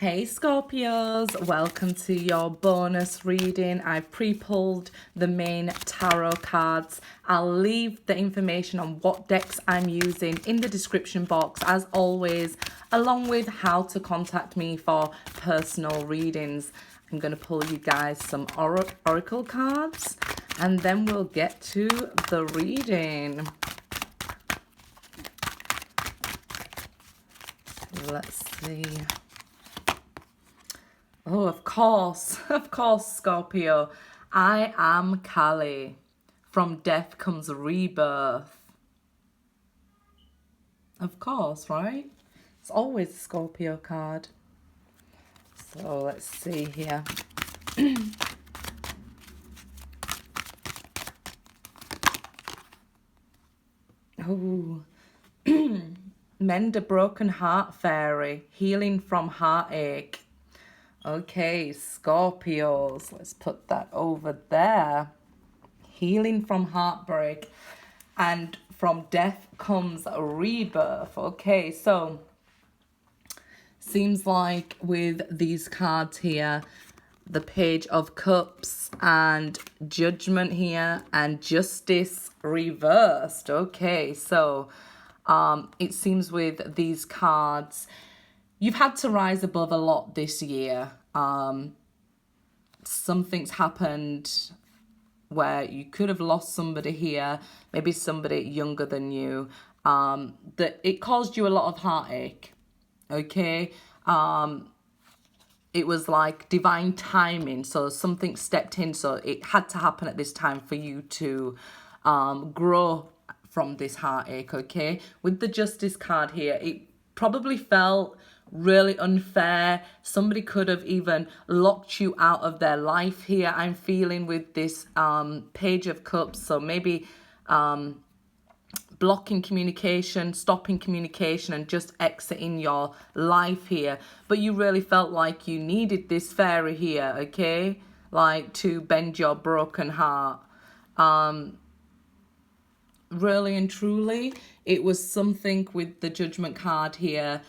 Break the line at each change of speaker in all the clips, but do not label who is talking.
Hey Scorpios, welcome to your bonus reading. I've pre-pulled the main tarot cards. I'll leave the information on what decks I'm using in the description box as always, along with how to contact me for personal readings. I'm going to pull you guys some oracle cards and then we'll get to the reading. Let's see. Oh, of course, Scorpio. I am Kali. From death comes rebirth. Of course, right? It's always a Scorpio card. So let's see here. Oh, mend a broken heart fairy, healing from heartache. Okay, Scorpios, let's put that over there. Healing from heartbreak, and from death comes a rebirth. Okay, so seems like with these cards here, the Page of Cups and Judgment here and Justice reversed. Okay, so it seems with these cards, you've had to rise above a lot this year. Something's happened where you could have lost somebody here, maybe somebody younger than you, that it caused you a lot of heartache, okay? It was like divine timing, so something stepped in, so it had to happen at this time for you to grow from this heartache, okay? With the Justice card here, it probably felt really unfair. Somebody could have even locked you out of their life here, I'm feeling, with this Page of Cups. So maybe blocking communication, stopping communication, and just exiting your life here. But you really felt like you needed this fairy here, okay? Like to bend your broken heart. Really and truly, it was something with the Judgment card here.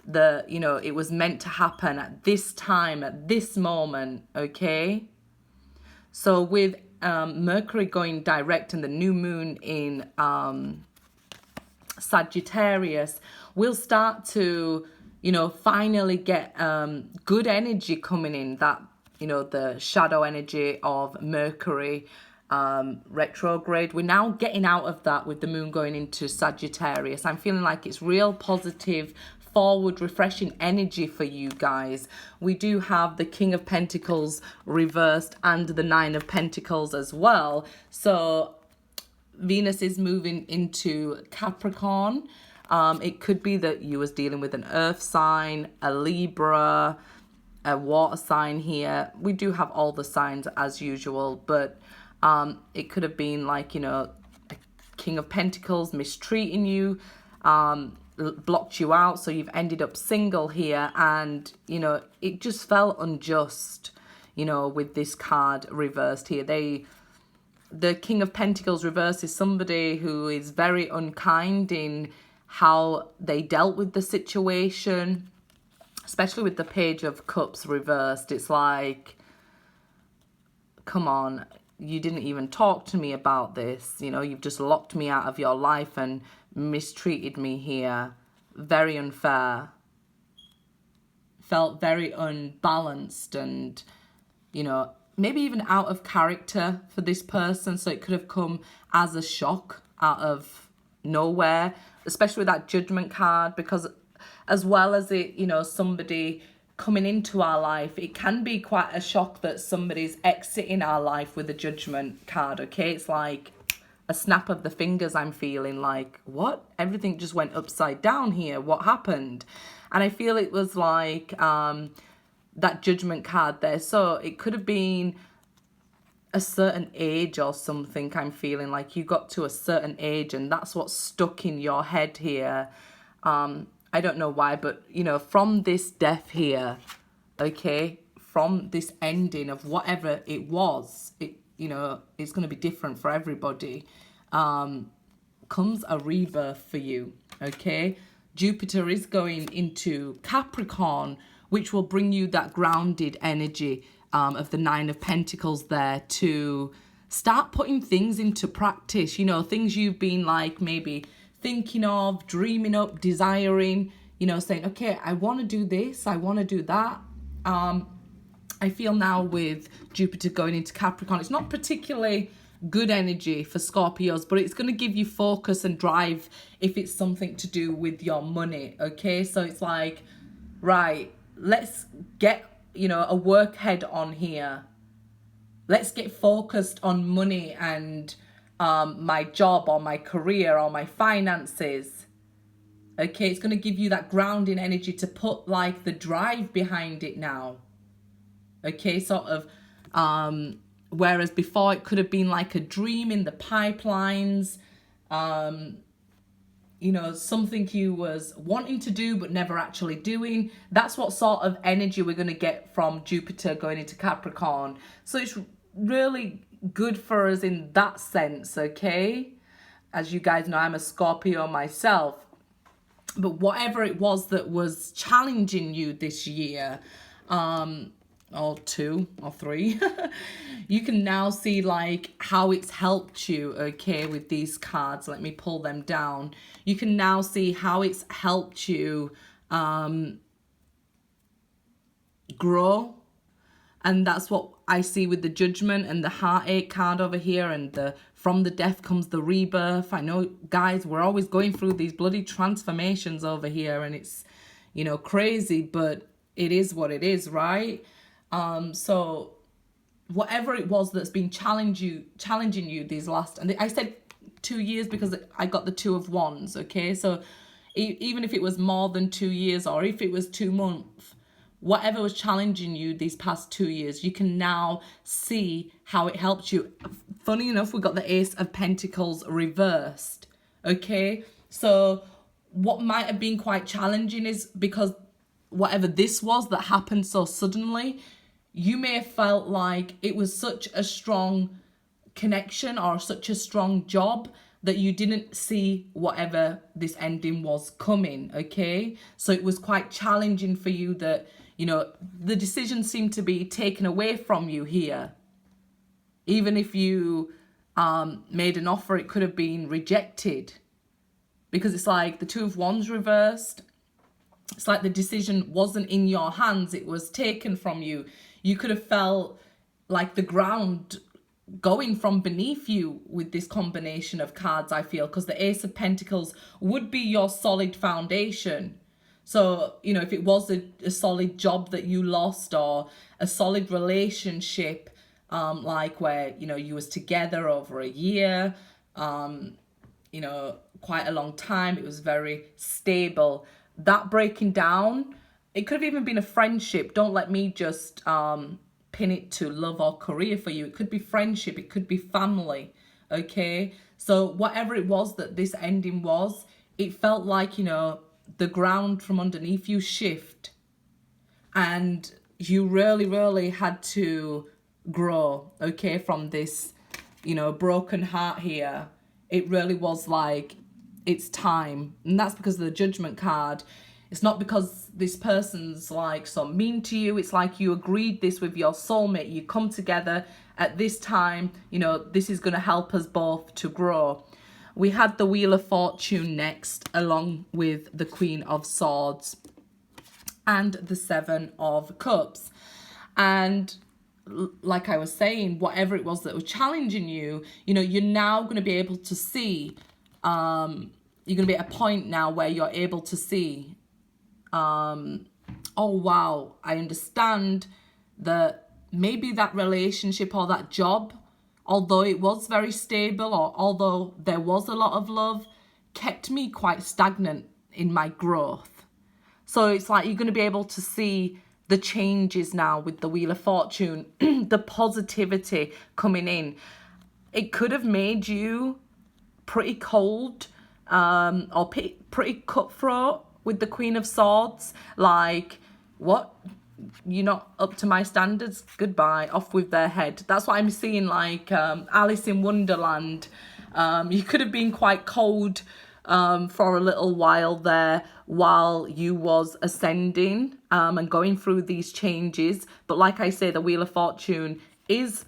It was meant to happen at this time, at this moment, okay? So with Mercury going direct and the new moon in Sagittarius, we'll start to, finally get good energy coming in, that, the shadow energy of Mercury retrograde. We're now getting out of that with the moon going into Sagittarius. I'm feeling like it's real positive, forward, refreshing energy for you guys. We do have the King of Pentacles reversed and the Nine of Pentacles as well. So Venus is moving into Capricorn. It could be that you was dealing with an earth sign, a Libra, a water sign here. We do have all the signs as usual, but it could have been like, a King of Pentacles mistreating you, blocked you out, so you've ended up single here, and it just felt unjust, with this card reversed here. The King of Pentacles reversed is somebody who is very unkind in how they dealt with the situation, especially with the Page of Cups reversed. It's like, come on, you didn't even talk to me about this. You've just locked me out of your life and mistreated me here. Very unfair. Felt very unbalanced and, maybe even out of character for this person. So it could have come as a shock out of nowhere, especially with that Judgment card, because as well as it, somebody coming into our life, it can be quite a shock that somebody's exiting our life with a Judgment card, okay? It's like a snap of the fingers. I'm feeling like, what? Everything just went upside down here. What happened? And I feel it was like that Judgment card there. So it could have been a certain age or something. I'm feeling like you got to a certain age and that's what's stuck in your head here. I don't know why, but, from this death here, okay, from this ending of whatever it was, it's going to be different for everybody, comes a rebirth for you, okay? Jupiter is going into Capricorn which will bring you that grounded energy of the Nine of Pentacles there to start putting things into practice, you know, things you've been like maybe thinking of, dreaming up, desiring, you know, saying, okay, I want to do this, I want to do that. I feel now with Jupiter going into Capricorn, it's not particularly good energy for Scorpios, but it's going to give you focus and drive if it's something to do with your money, okay? So it's like, right, let's get, you know, a work head on here. Let's get focused on money and my job or my career or my finances. Okay, it's going to give you that grounding energy to put like the drive behind it now. Okay, sort of, whereas before it could have been like a dream in the pipelines, you know, something you was wanting to do but never actually doing. That's what sort of energy we're going to get from Jupiter going into Capricorn. So it's really good for us in that sense, okay? As you guys know, I'm a Scorpio myself. But whatever it was that was challenging you this year, or 2 or 3, you can now see like how it's helped you, okay, with these cards. Let me pull them down. You can now see how it's helped you grow. And that's what I see with the Judgment and the Heartache card over here, and the from the death comes the rebirth. I know, guys, we're always going through these bloody transformations over here, and it's, you know, crazy, but it is what it is, right? So whatever it was that's been challenging you these last, and I said 2 years because I got the Two of Wands, okay? So even if it was more than 2 years, or if it was 2 months, whatever was challenging you these past 2 years, you can now see how it helped you. Funny enough, we got the Ace of Pentacles reversed, okay? So what might have been quite challenging is because whatever this was that happened so suddenly, you may have felt like it was such a strong connection or such a strong job that you didn't see whatever this ending was coming, okay? So it was quite challenging for you that, you know, the decision seemed to be taken away from you here. Even if you made an offer, it could have been rejected. Because it's like the Two of Wands reversed. It's like the decision wasn't in your hands, it was taken from you. You could have felt like the ground going from beneath you with this combination of cards, I feel, because the Ace of Pentacles would be your solid foundation. So, you know, if it was a solid job that you lost, or a solid relationship, like where, you know, you was together over a year, you know, quite a long time, it was very stable. That breaking down, it could have even been a friendship. Don't let me just pin it to love or career for you. It could be friendship, it could be family, okay? So whatever it was that this ending was, it felt like, you know, the ground from underneath you shift, and you really had to grow, okay, from this, you know, broken heart here. It really was like, it's time. And that's because of the Judgment card. It's not because this person's like so mean to you. It's like you agreed this with your soulmate. You come together at this time, you know, this is going to help us both to grow. We had the Wheel of Fortune next, along with the Queen of Swords and the Seven of Cups. And like I was saying, whatever it was that was challenging you, you know, you're now going to be able to see, you're going to be at a point now where you're able to see, oh wow, I understand that maybe that relationship or that job, although it was very stable, or although there was a lot of love, kept me quite stagnant in my growth. So it's like you're going to be able to see the changes now with the Wheel of Fortune, the positivity coming in. It could have made you pretty cold, or pretty cutthroat with the Queen of Swords. Like, what? You're not up to my standards? Goodbye. Off with their head. That's what I'm seeing, like Alice in Wonderland. You could have been quite cold for a little while there while you was ascending. and going through these changes. But like I say, the Wheel of Fortune is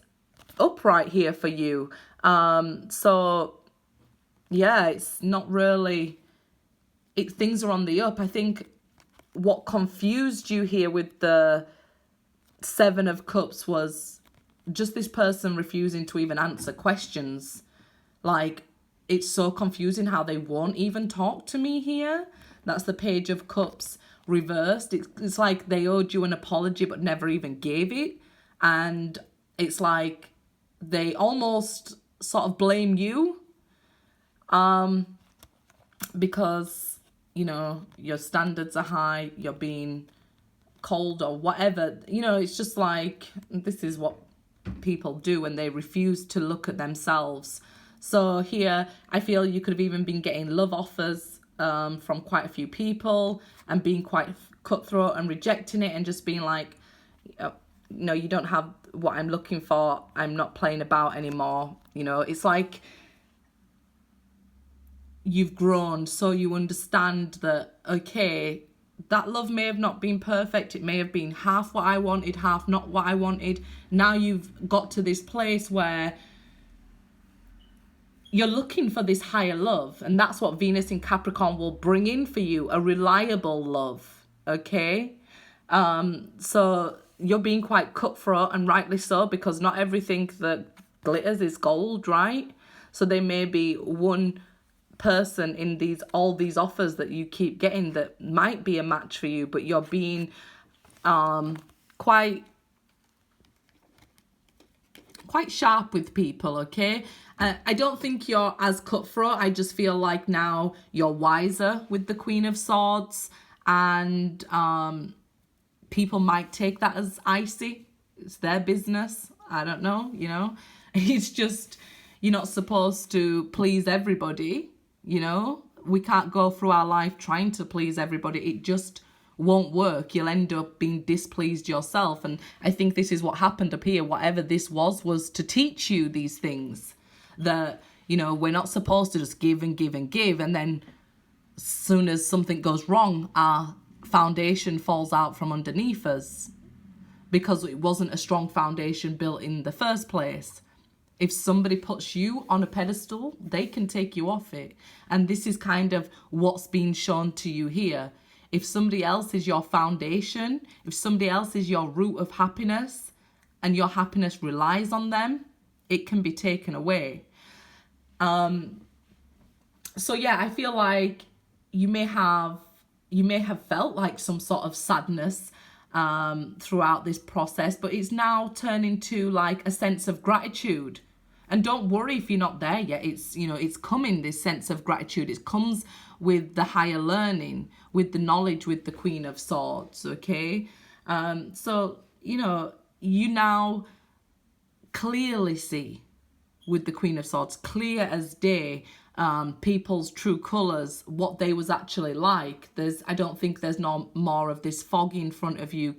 upright here for you. So yeah, it's not really, things are on the up. I think what confused you here with the Seven of Cups was just this person refusing to even answer questions. Like, it's so confusing how they won't even talk to me here. That's the Page of Cups reversed. It's like they owed you an apology but never even gave it. And it's like they almost sort of blame you because, you know, your standards are high, you're being cold or whatever. You know, it's just like, this is what people do when they refuse to look at themselves. So here, I feel you could have even been getting love offers from quite a few people and being quite cutthroat and rejecting it and just being like, no, you don't have what I'm looking for. I'm not playing about anymore. You know, it's like you've grown, so you understand that, okay, that love may have not been perfect. It may have been half what I wanted, half not what I wanted. Now you've got to this place where you're looking for this higher love. And that's what Venus in Capricorn will bring in for you, a reliable love, okay? So you're being quite cutthroat, and rightly so, because not everything that glitters is gold, right? So there may be one person in all these offers that you keep getting that might be a match for you, but you're being quite sharp with people, okay? I don't think you're as cutthroat. I just feel like now you're wiser with the Queen of Swords, and people might take that as icy. It's their business. I don't know, you know? It's just, you're not supposed to please everybody, you know? We can't go through our life trying to please everybody. It just won't work. You'll end up being displeased yourself. And I think this is what happened up here. Whatever this was to teach you these things. That, you know, we're not supposed to just give and give and give. And then as soon as something goes wrong, our foundation falls out from underneath us because it wasn't a strong foundation built in the first place. If somebody puts you on a pedestal, they can take you off it. And this is kind of what's being shown to you here. If somebody else is your foundation, if somebody else is your root of happiness, and your happiness relies on them, it can be taken away. So yeah, I feel like you may have felt like some sort of sadness throughout this process, but it's now turning to like a sense of gratitude. And don't worry if you're not there yet. It's, you know, it's coming, this sense of gratitude. It comes with the higher learning, with the knowledge, with the Queen of Swords, okay? So, you know, you now clearly see with the Queen of Swords, clear as day, people's true colours, what they was actually like. I don't think there's no more of this fog in front of you,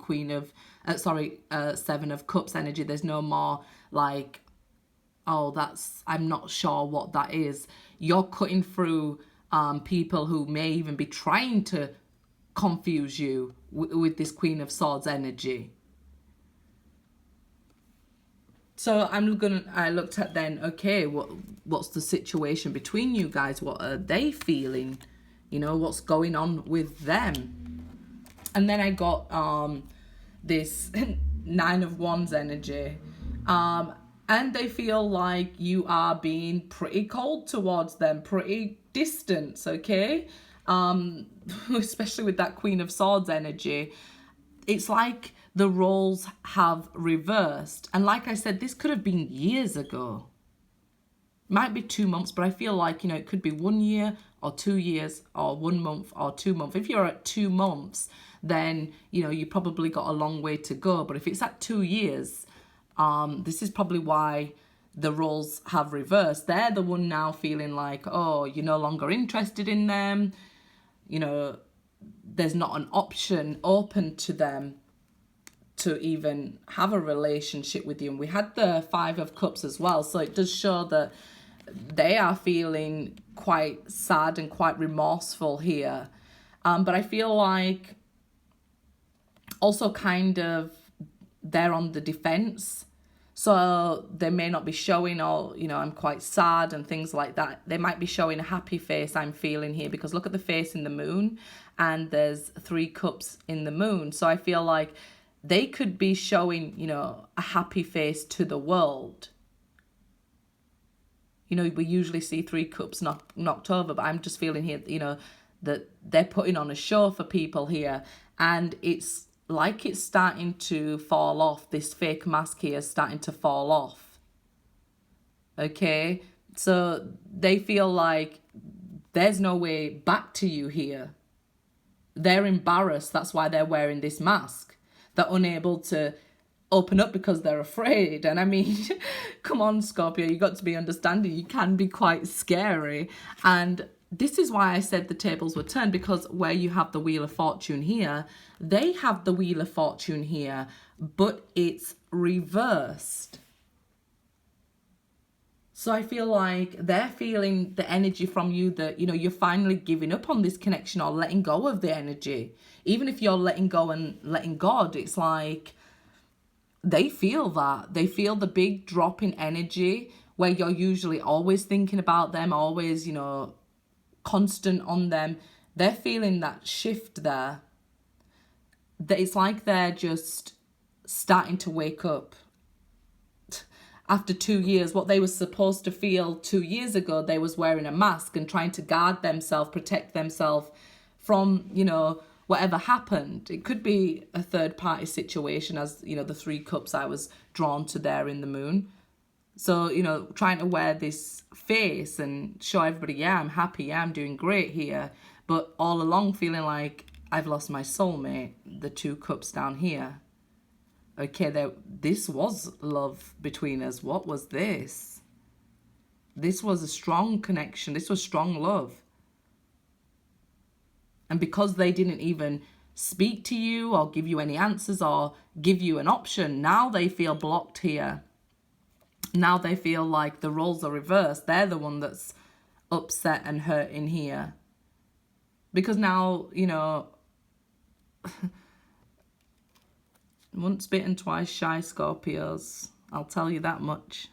Seven of Cups energy. There's no more like, oh, I'm not sure what that is. You're cutting through people who may even be trying to confuse you with this Queen of Swords energy. So I looked at then, okay, what's the situation between you guys? What are they feeling? You know, what's going on with them? And then I got this Nine of Wands energy. And they feel like you are being pretty cold towards them, pretty distant, okay? Especially with that Queen of Swords energy. It's like the roles have reversed. And like I said, this could have been years ago. Might be 2 months, but I feel like, you know, it could be 1 year or 2 years or 1 month or 2 months. If you're at 2 months, then, you know, you probably got a long way to go. But if it's at 2 years, this is probably why the roles have reversed. They're the one now feeling like, oh, you're no longer interested in them. You know, there's not an option open to them to even have a relationship with you. And we had the Five of Cups as well. So it does show that they are feeling quite sad and quite remorseful here. But I feel like also kind of, they're on the defense. So they may not be showing all, you know, I'm quite sad and things like that. They might be showing a happy face I'm feeling here, because look at the face in the moon, and there's 3 cups in the moon. So I feel like they could be showing, you know, a happy face to the world. You know, we usually see 3 cups knocked over, but I'm just feeling here, you know, that they're putting on a show for people here. And it's like it's starting to fall off. This fake mask here is starting to fall off. Okay? So they feel like there's no way back to you here. They're embarrassed. That's why they're wearing this mask. They're unable to open up because they're afraid. And I mean, come on, Scorpio, you got to be understanding. You can be quite scary. And this is why I said the tables were turned, because where you have the Wheel of Fortune here, they have the Wheel of Fortune here, but it's reversed. So I feel like they're feeling the energy from you that, you know, you're finally giving up on this connection or letting go of the energy. Even if you're letting go and letting God, it's like they feel that. They feel the big drop in energy where you're usually always thinking about them, always, you know, constant on them. They're feeling that shift there. That it's like they're just starting to wake up. After 2 years, what they were supposed to feel 2 years ago, they was wearing a mask and trying to guard themselves, protect themselves from, you know, whatever happened. It could be a third party situation, as, you know, the 3 cups I was drawn to there in the moon. So, you know, trying to wear this face and show everybody, yeah, I'm happy, yeah, I'm doing great here. But all along feeling like I've lost my soulmate, the 2 cups down here. Okay, this was love between us. What was this? This was a strong connection. This was strong love. And because they didn't even speak to you or give you any answers or give you an option, now they feel blocked here. Now they feel like the roles are reversed. They're the one that's upset and hurting here. Because now, you know, once bitten, twice shy, Scorpios. I'll tell you that much.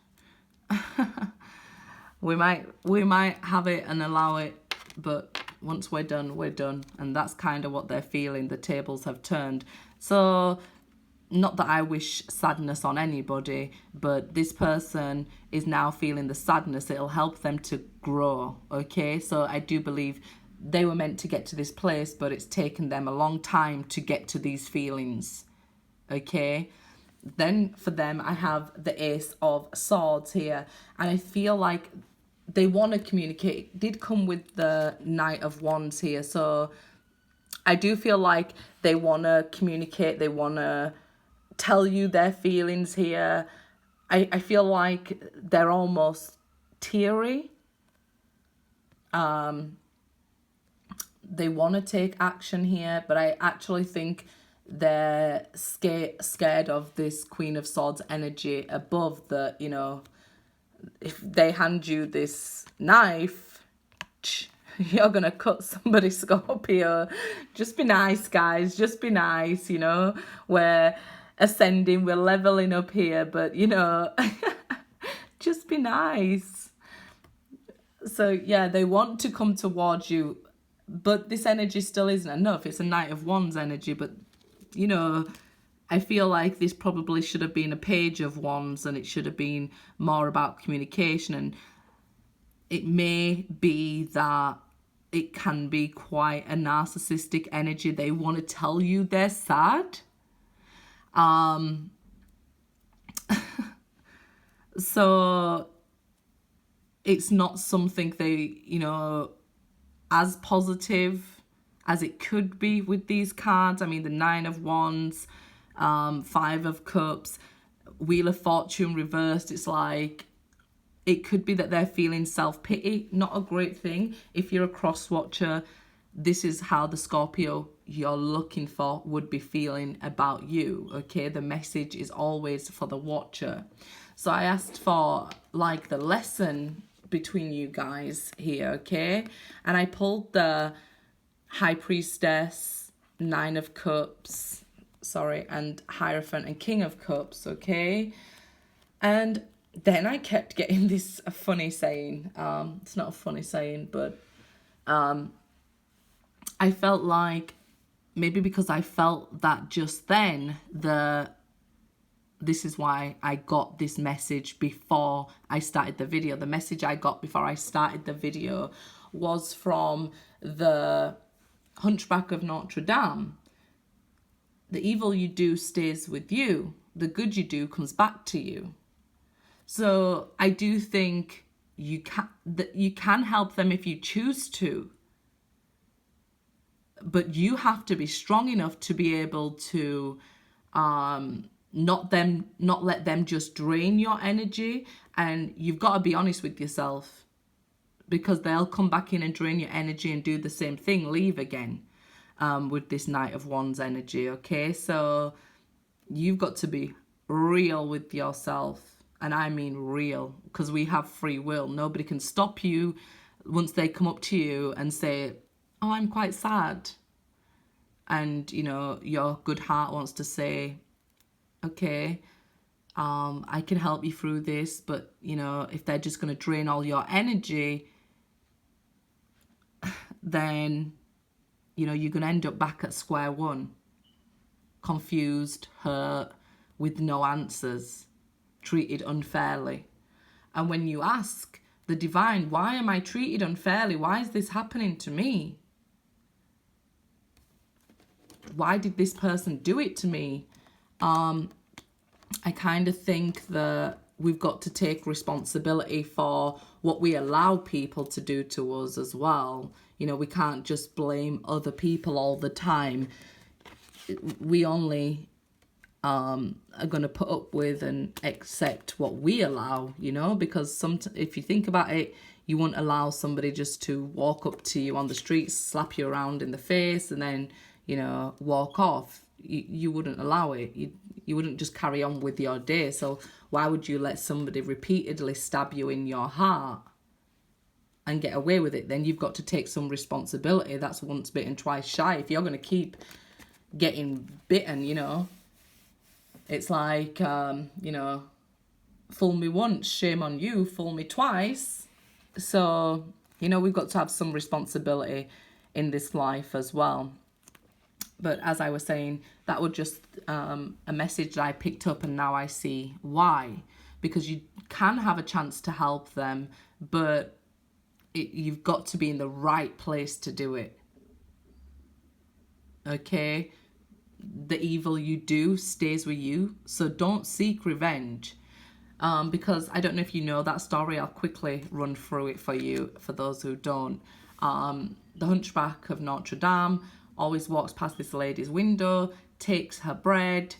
we might have it and allow it, but once we're done, we're done. And that's kind of what they're feeling. The tables have turned. So, not that I wish sadness on anybody, but this person is now feeling the sadness. It'll help them to grow, okay? So I do believe they were meant to get to this place, but it's taken them a long time to get to these feelings. Okay, then for them I have the Ace of Swords here, and I feel like they want to communicate. It did come with the Knight of Wands here, so I do feel like they want to communicate. They want to tell you their feelings here. I feel like they're almost teary. They want to take action here, but I actually think they're scared of this Queen of Swords energy above the, you know, if they hand you this knife, you're going to cut somebody, Scorpio. Just be nice, guys. Just be nice, you know. We're ascending, we're leveling up here, but, you know, just be nice. So, yeah, they want to come towards you, but this energy still isn't enough. It's a Knight of Wands energy, but you know, I feel like this probably should have been a Page of Wands, and it should have been more about communication. And it may be that it can be quite a narcissistic energy. They want to tell you they're sad. So it's not something they, you know, as positive as it could be with these cards. I mean, the 9 of Wands, 5 of Cups, Wheel of Fortune reversed. It's like, it could be that they're feeling self-pity. Not a great thing. If you're a cross-watcher, this is how the Scorpio you're looking for would be feeling about you, okay? The message is always for the watcher. So I asked for, like, the lesson between you guys here, okay? And I pulled the High Priestess, 9 of Cups, and Hierophant and King of Cups, okay? And then I kept getting this funny saying. It's not a funny saying, but I felt like, maybe because I felt that just then, this is why I got this message before I started the video. The message I got before I started the video was from the Hunchback of Notre Dame. The evil you do stays with you. The good you do comes back to you. So I do think you can help them if you choose to. But you have to be strong enough to be able to not let them just drain your energy. And you've got to be honest with yourself, because they'll come back in and drain your energy and do the same thing, leave again, with this Knight of Wands energy, okay? So you've got to be real with yourself, and I mean real, because we have free will. Nobody can stop you once they come up to you and say, oh, I'm quite sad. And, you know, your good heart wants to say, okay, I can help you through this. But, you know, if they're just going to drain all your energy, then, you know, you're going to end up back at square one. Confused, hurt, with no answers, treated unfairly. And when you ask the divine, why am I treated unfairly? Why is this happening to me? Why did this person do it to me? I kind of think that we've got to take responsibility for what we allow people to do to us as well. You know, we can't just blame other people all the time. We only are going to put up with and accept what we allow, you know, because if you think about it, you wouldn't allow somebody just to walk up to you on the street, slap you around in the face, and then, you know, walk off. You wouldn't allow it. You wouldn't just carry on with your day. So why would you let somebody repeatedly stab you in your heart and get away with it? Then you've got to take some responsibility. That's once bitten, twice shy. If you're going to keep getting bitten, you know, it's like, you know, fool me once, shame on you, fool me twice. So, you know, we've got to have some responsibility in this life as well. But as I was saying, that was just a message that I picked up, and now I see why. Because you can have a chance to help them, but you've got to be in the right place to do it. Okay? The evil you do stays with you, so don't seek revenge. Because I don't know if you know that story. I'll quickly run through it for you, for those who don't. The Hunchback of Notre Dame always walks past this lady's window, takes her bread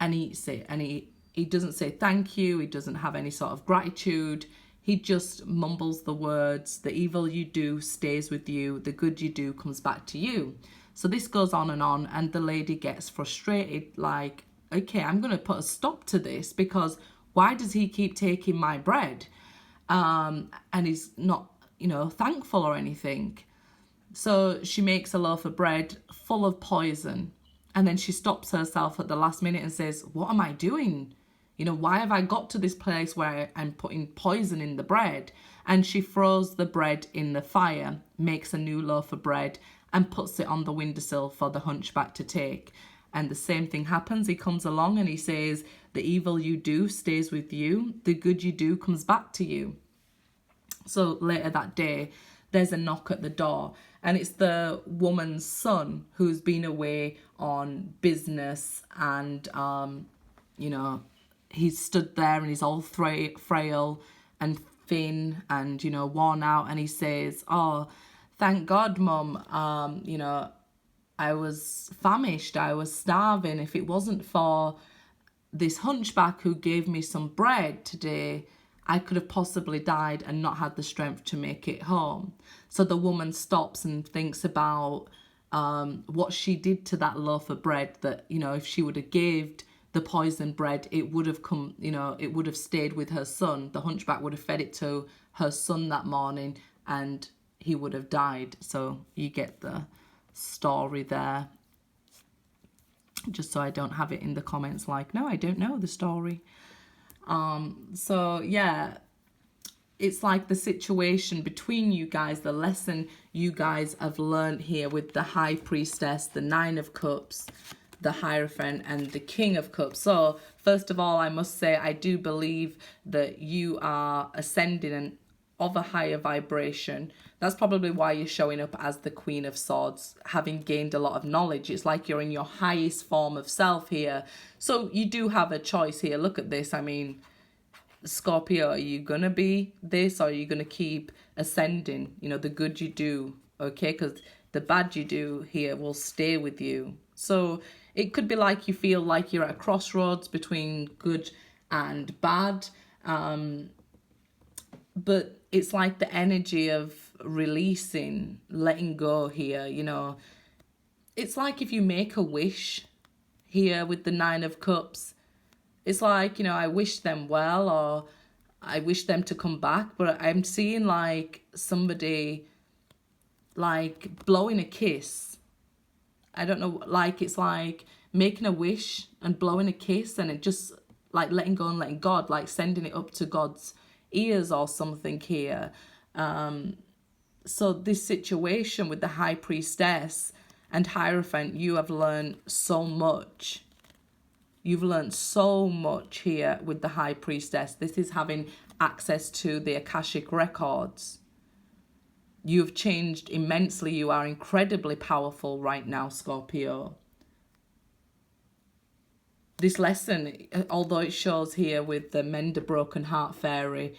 and eats it. And he doesn't say thank you. He doesn't have any sort of gratitude. He just mumbles the words, the evil you do stays with you. The good you do comes back to you. So this goes on, and the lady gets frustrated, like, okay, I'm going to put a stop to this, because why does he keep taking my bread? And he's not, you know, thankful or anything. So she makes a loaf of bread full of poison, and then she stops herself at the last minute and says, what am I doing? You know, why have I got to this place where I'm putting poison in the bread? And she throws the bread in the fire, makes a new loaf of bread, and puts it on the windowsill for the hunchback to take. And the same thing happens. He comes along and he says, the evil you do stays with you. The good you do comes back to you. So later that day, there's a knock at the door, and it's the woman's son who's been away on business, and, you know, he's stood there and he's all frail and thin and, you know, worn out. And he says, oh, thank God, Mum, you know, I was famished, I was starving. If it wasn't for this hunchback who gave me some bread today, I could have possibly died and not had the strength to make it home. So the woman stops and thinks about what she did to that loaf of bread, that, you know, if she would have gave the poison bread, it would have come, you know, it would have stayed with her son. The hunchback would have fed it to her son that morning, and he would have died. So you get the story there. just so I don't have it in the comments like, no, I don't know the story. So yeah, it's like the situation between you guys, the lesson you guys have learned here with the High Priestess, the Nine of Cups, the Hierophant, and the King of Cups. So first of all, I must say, I do believe that you are ascending and of a higher vibration. That's probably why you're showing up as the Queen of Swords, having gained a lot of knowledge. It's like you're in your highest form of self here. So you do have a choice here. Look at this. I mean, Scorpio, are you going to be this, or are you going to keep ascending? You know, the good you do, okay? Because the bad you do here will stay with you. So it could be like you feel like you're at a crossroads between good and bad. But it's like the energy of releasing, letting go here, you know. It's like if you make a wish here with the Nine of Cups, it's like, you know, I wish them well, or I wish them to come back. But I'm seeing like somebody like blowing a kiss. I don't know, like it's like making a wish and blowing a kiss, and it just like letting go and letting God, like sending it up to God's ears or something here. So this situation with the High Priestess and Hierophant, you have learned so much. You've learned so much here with the High Priestess. This is having access to the Akashic records. You've changed immensely. You are incredibly powerful right now, Scorpio. This lesson, although it shows here with the Mend a Broken Heart Fairy,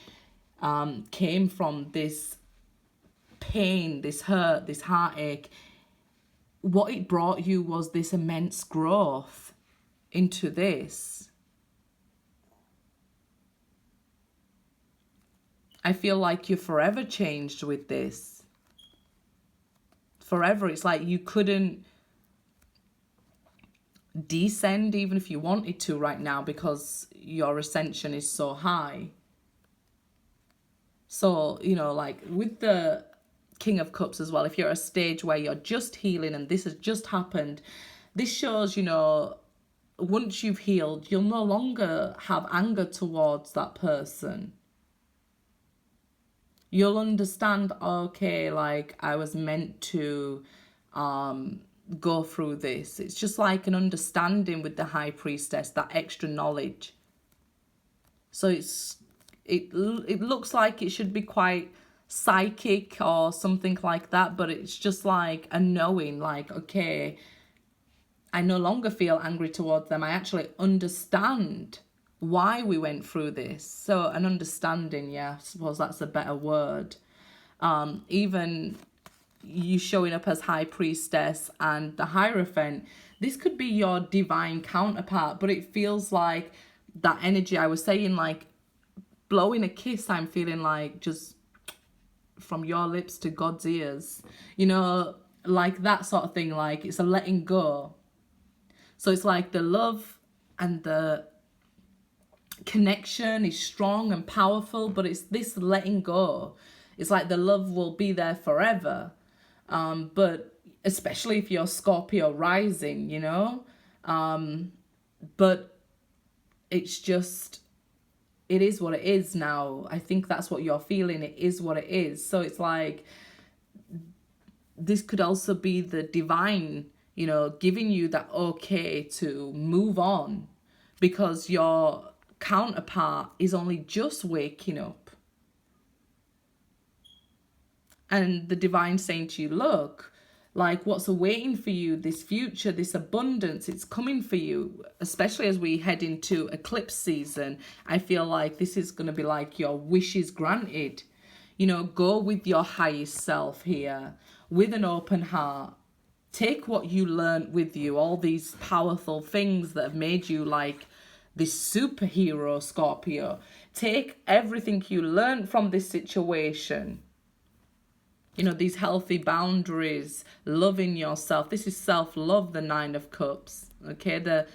came from this pain, this hurt, this heartache. What it brought you was this immense growth into this. I feel like you're forever changed with this. Forever. It's like you couldn't descend even if you wanted to right now, because your ascension is so high. So, you know, like with the King of Cups as well, if you're at a stage where you're just healing and this has just happened, this shows, you know, once you've healed, you'll no longer have anger towards that person. You'll understand, okay, like I was meant to go through this. It's just like an understanding with the High Priestess, that extra knowledge. So it looks like it should be quite psychic or something like that, but it's just like a knowing, like, okay, I no longer feel angry towards them. I actually understand why we went through this. So an understanding, yeah, I suppose that's a better word. Even you showing up as High Priestess and the Hierophant, this could be your divine counterpart, but it feels like that energy I was saying, like blowing a kiss, I'm feeling like just from your lips to God's ears, you know, like that sort of thing. Like it's a letting go. So it's like the love and the connection is strong and powerful, but it's this letting go. It's like the love will be there forever. But especially if you're Scorpio rising, you know, but it's just, it is what it is now. I think that's what you're feeling. It is what it is. So it's like, this could also be the divine, you know, giving you that okay to move on, because your counterpart is only just waking up. And the divine saying to you, look, like what's awaiting for you, this future, this abundance, it's coming for you, especially as we head into eclipse season. I feel like this is going to be like your wishes granted. You know, go with your highest self here, with an open heart. Take what you learned with you, all these powerful things that have made you like this superhero, Scorpio. Take everything you learned from this situation. You know, these healthy boundaries, loving yourself. This is self-love, the Nine of Cups. Okay, the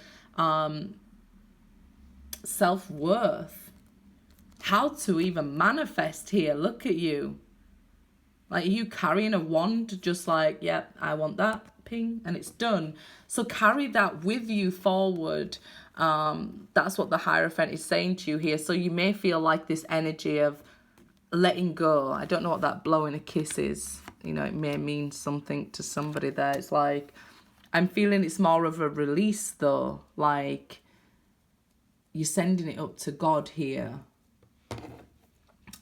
self-worth. How to even manifest here. Look at you. Like, are you carrying a wand just like, yep, I want that. ping, and it's done. So carry that with you forward. That's what the Hierophant is saying to you here. So you may feel like this energy of letting go. I don't know what that blowing a kiss is. You know, it may mean something to somebody there. It's like, I'm feeling it's more of a release though. Like, you're sending it up to God here.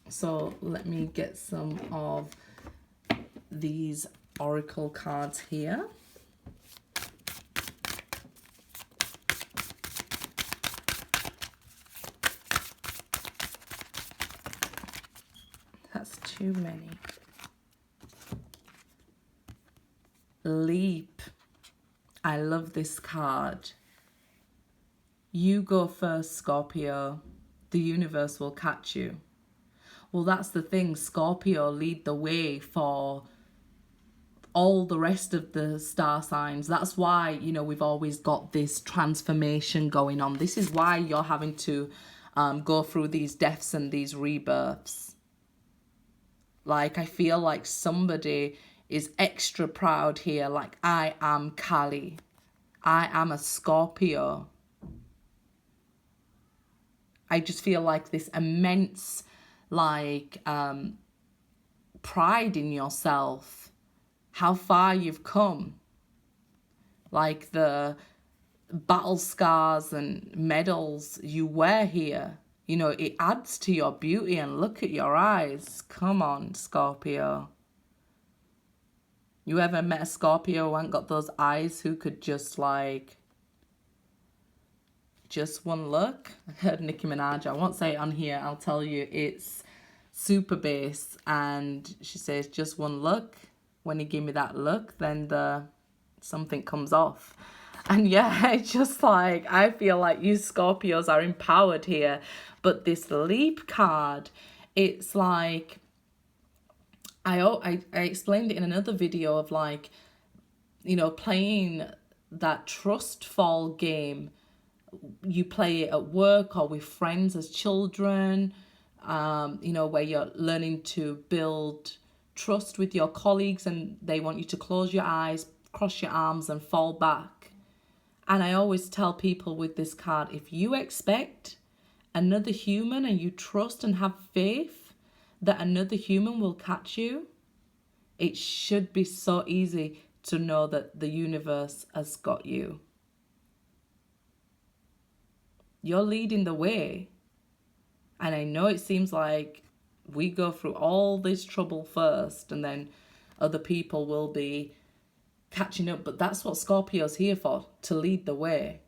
So let me get some of these oracle cards here. That's too many. Leap. I love this card. You go first, Scorpio. The universe will catch you. Well, that's the thing. Scorpio lead the way for all the rest of the star signs. That's why, you know, we've always got this transformation going on. This is why you're having to go through these deaths and these rebirths. Like, I feel like somebody is extra proud here. Like, I am Kali. I am a Scorpio. I just feel like this immense, like, pride in yourself. How far you've come. Like the battle scars and medals you wear here. You know, it adds to your beauty, and look at your eyes. Come on, Scorpio. You ever met a Scorpio who ain't got those eyes, who could just like, just one look? I heard Nicki Minaj, I won't say it on here, I'll tell you, it's super bass, and she says, just one look. When you give me that look, then something comes off. And yeah, it's just like, I feel like you Scorpios are empowered here. But this leap card, it's like, I explained it in another video of like, you know, playing that trust fall game. You play it at work or with friends as children, you know, where you're learning to build trust with your colleagues, and they want you to close your eyes, cross your arms and fall back. And I always tell people with this card, if you expect another human and you trust and have faith that another human will catch you, it should be so easy to know that the universe has got you. You're leading the way. And I know it seems like we go through all this trouble first, and then other people will be catching up. But that's what Scorpio's here for, to lead the way.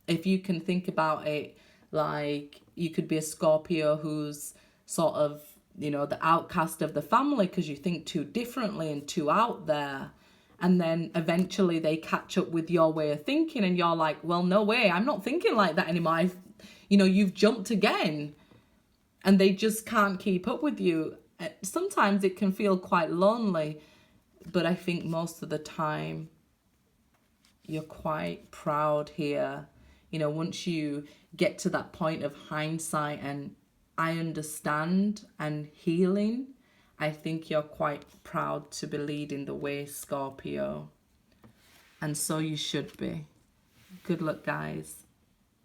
If you can think about it, like, you could be a Scorpio who's sort of, you know, the outcast of the family because you think too differently and too out there. And then eventually they catch up with your way of thinking, and you're like, well, no way, I'm not thinking like that anymore. You know, you've jumped again. And they just can't keep up with you. Sometimes it can feel quite lonely, but I think most of the time you're quite proud here. You know, once you get to that point of hindsight and I understand and healing, I think you're quite proud to be leading the way, Scorpio. And so you should be. Good luck, guys.